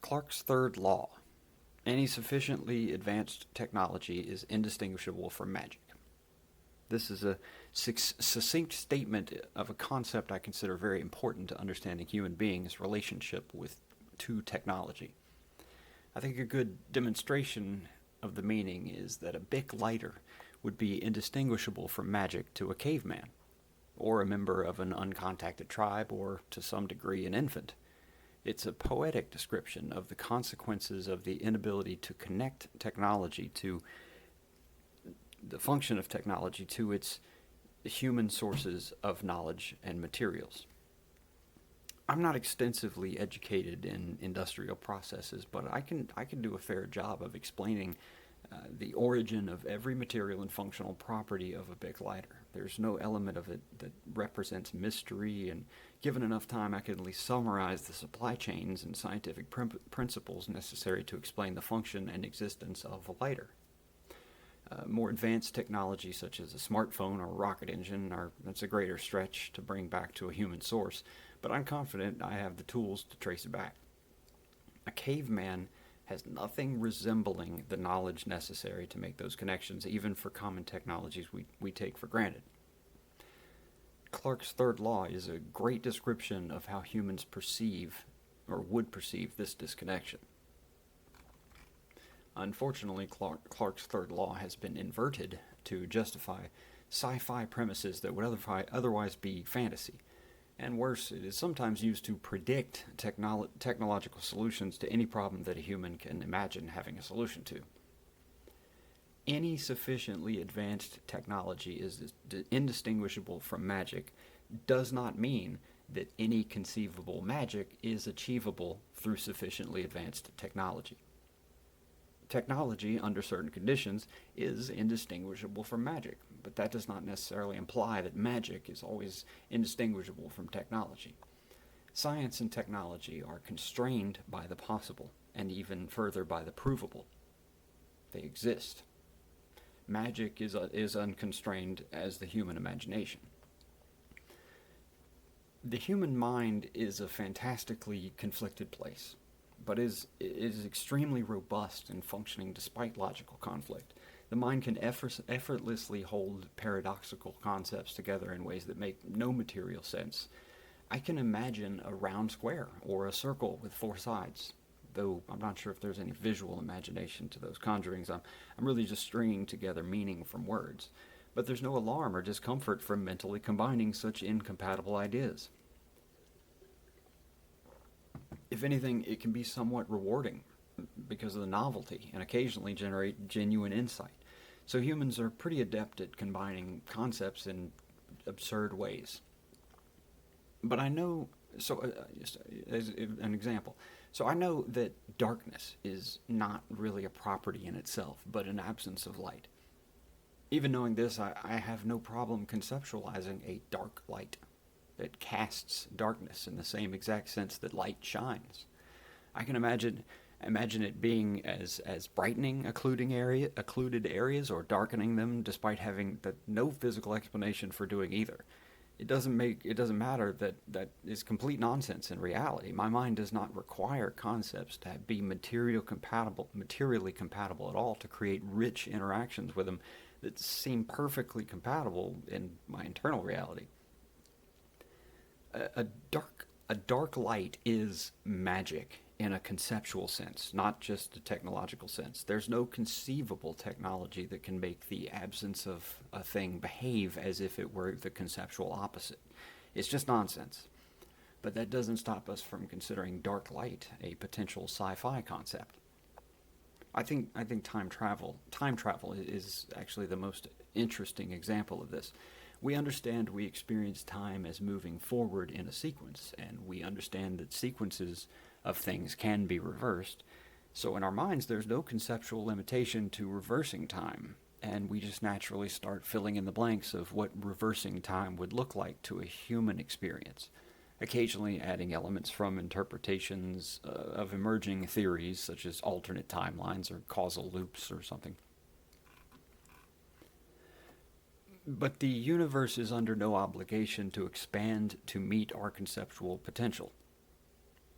Clarke's third law: any sufficiently advanced technology is indistinguishable from magic. This is a succinct statement of a concept I consider very important to understanding human beings' relationship to technology. I think a good demonstration of the meaning is that a Bic lighter would be indistinguishable from magic to a caveman, or a member of an uncontacted tribe, or to some degree an infant. It's a poetic description of the consequences of the inability to connect technology to the function of technology to its human sources of knowledge and materials. I'm not extensively educated in industrial processes, but I can do a fair job of explaining the origin of every material and functional property of a Bic lighter. There's no element of it that represents mystery, and given enough time, I can at least summarize the supply chains and scientific principles necessary to explain the function and existence of a lighter. More advanced technology such as a smartphone or a rocket engine that's a greater stretch to bring back to a human source, but I'm confident I have the tools to trace it back. A caveman has nothing resembling the knowledge necessary to make those connections, even for common technologies we take for granted. Clarke's third law is a great description of how humans perceive or would perceive this disconnection. Unfortunately, Clarke's third law has been inverted to justify sci-fi premises that would otherwise be fantasy. And worse, it is sometimes used to predict technological solutions to any problem that a human can imagine having a solution to. Any sufficiently advanced technology is indistinguishable from magic does not mean that any conceivable magic is achievable through sufficiently advanced technology. Technology, under certain conditions, is indistinguishable from magic, but that does not necessarily imply that magic is always indistinguishable from technology. Science and technology are constrained by the possible, and even further by the provable. They exist. Magic is unconstrained as the human imagination. The human mind is a fantastically conflicted place, but is extremely robust and functioning despite logical conflict. The mind can effortlessly hold paradoxical concepts together in ways that make no material sense. I can imagine a round square or a circle with four sides, though I'm not sure if there's any visual imagination to those conjurings. I'm really just stringing together meaning from words. But there's no alarm or discomfort from mentally combining such incompatible ideas. If anything, it can be somewhat rewarding because of the novelty and occasionally generate genuine insight. So humans are pretty adept at combining concepts in absurd ways. But I know, just as an example, so I know that darkness is not really a property in itself, but an absence of light. Even knowing this, I have no problem conceptualizing a dark light. It casts darkness in the same exact sense that light shines. I can imagine it being as brightening occluded areas or darkening them, despite having no physical explanation for doing either. It doesn't matter that is complete nonsense in reality. My mind does not require concepts to be materially compatible at all to create rich interactions with them that seem perfectly compatible in my internal reality. A dark light is magic in a conceptual sense, not just a technological sense. There's no conceivable technology that can make the absence of a thing behave as if it were the conceptual opposite. It's just nonsense. But that doesn't stop us from considering dark light a potential sci-fi concept. I think time travel is actually the most interesting example of this. We understand we experience time as moving forward in a sequence, and we understand that sequences of things can be reversed. So in our minds, there's no conceptual limitation to reversing time, and we just naturally start filling in the blanks of what reversing time would look like to a human experience, occasionally adding elements from interpretations of emerging theories such as alternate timelines or causal loops or something. But the universe is under no obligation to expand to meet our conceptual potential.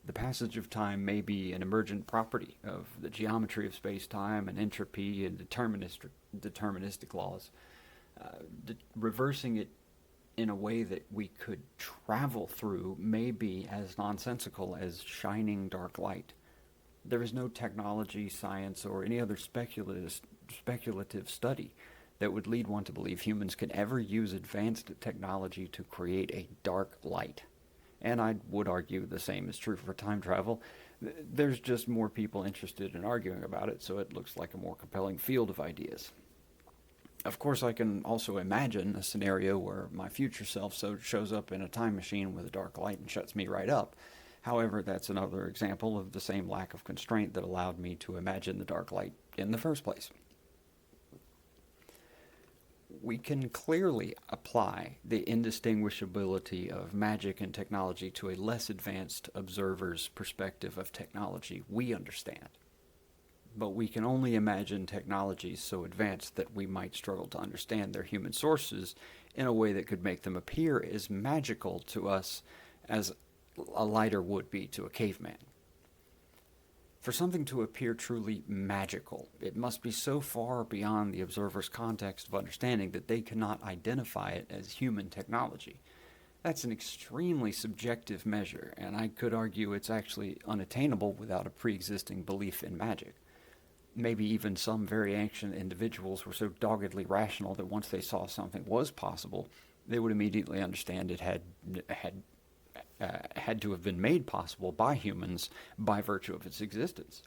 The passage of time may be an emergent property of the geometry of space-time and entropy and deterministic laws. Reversing it in a way that we could travel through may be as nonsensical as shining dark light. There is no technology, science, or any other speculative study that would lead one to believe humans could ever use advanced technology to create a dark light. And I would argue the same is true for time travel. There's just more people interested in arguing about it, so it looks like a more compelling field of ideas. Of course, I can also imagine a scenario where my future self shows up in a time machine with a dark light and shuts me right up. However, that's another example of the same lack of constraint that allowed me to imagine the dark light in the first place. We can clearly apply the indistinguishability of magic and technology to a less advanced observer's perspective of technology we understand. But we can only imagine technologies so advanced that we might struggle to understand their human sources in a way that could make them appear as magical to us as a lighter would be to a caveman. For something to appear truly magical, it must be so far beyond the observer's context of understanding that they cannot identify it as human technology. That's an extremely subjective measure, and I could argue it's actually unattainable without a pre-existing belief in magic. Maybe even some very ancient individuals were so doggedly rational that once they saw something was possible, they would immediately understand it had to have been made possible by humans by virtue of its existence.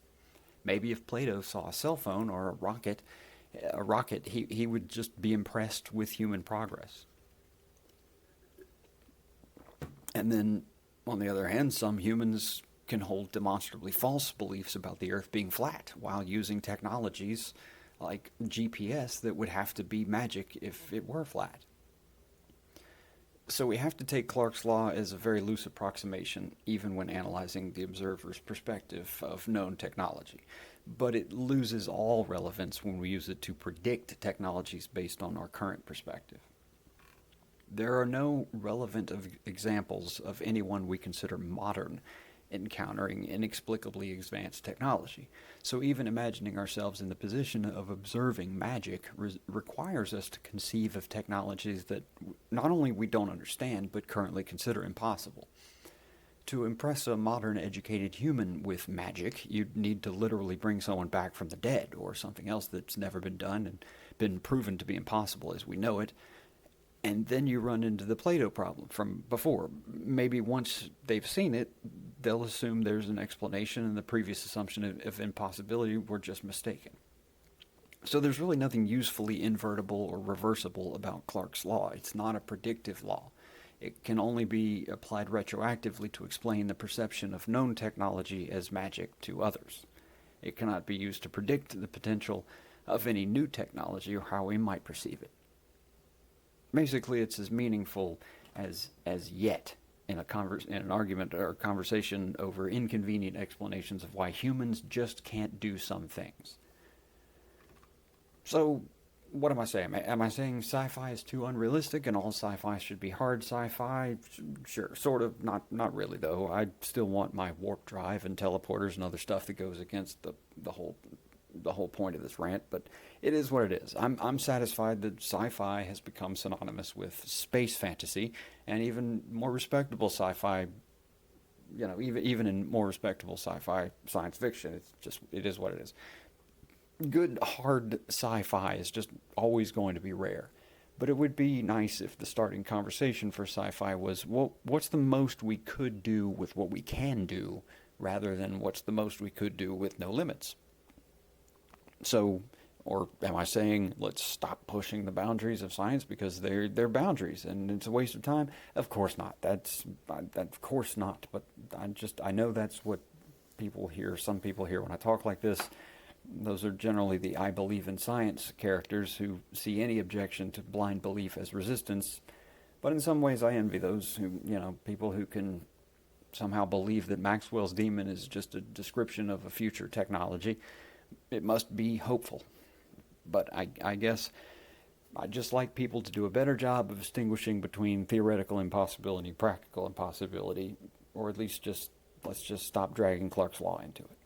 Maybe if Plato saw a cell phone or a rocket, he would just be impressed with human progress. And then, on the other hand, some humans can hold demonstrably false beliefs about the Earth being flat while using technologies like GPS that would have to be magic if it were flat. So we have to take Clarke's law as a very loose approximation, even when analyzing the observer's perspective of known technology. But it loses all relevance when we use it to predict technologies based on our current perspective. There are no relevant examples of anyone we consider modern encountering inexplicably advanced technology. So even imagining ourselves in the position of observing magic requires us to conceive of technologies that not only we don't understand, but currently consider impossible. To impress a modern educated human with magic, you'd need to literally bring someone back from the dead, or something else that's never been done and been proven to be impossible as we know it. And then you run into the Plato problem from before. Maybe once they've seen it, they'll assume there's an explanation and the previous assumption of impossibility were just mistaken. So there's really nothing usefully invertible or reversible about Clarke's law. It's not a predictive law. It can only be applied retroactively to explain the perception of known technology as magic to others. It cannot be used to predict the potential of any new technology or how we might perceive it. Basically, it's as meaningful as yet in an argument or conversation over inconvenient explanations of why humans just can't do some things. So, what am I saying? Am I saying sci-fi is too unrealistic and all sci-fi should be hard sci-fi? Sure, sort of. Not really, though. I still want my warp drive and teleporters and other stuff that goes against the whole point of this rant, but it is what it is. I'm satisfied that sci-fi has become synonymous with space fantasy, and even more respectable sci-fi, even in more respectable sci-fi science fiction, it is what it is. Good, hard sci-fi is just always going to be rare. But it would be nice if the starting conversation for sci-fi was, well, what's the most we could do with what we can do, rather than what's the most we could do with no limits. So, or am I saying let's stop pushing the boundaries of science because they're boundaries and it's a waste of time? Of course not. Of course not. But I know that's what people hear. Some people hear when I talk like this. Those are generally the I believe in science characters who see any objection to blind belief as resistance. But in some ways, I envy those people who can somehow believe that Maxwell's demon is just a description of a future technology. It must be hopeful. But I guess I'd just like people to do a better job of distinguishing between theoretical impossibility and practical impossibility, or at least just Let's just stop dragging Clarke's Law into it.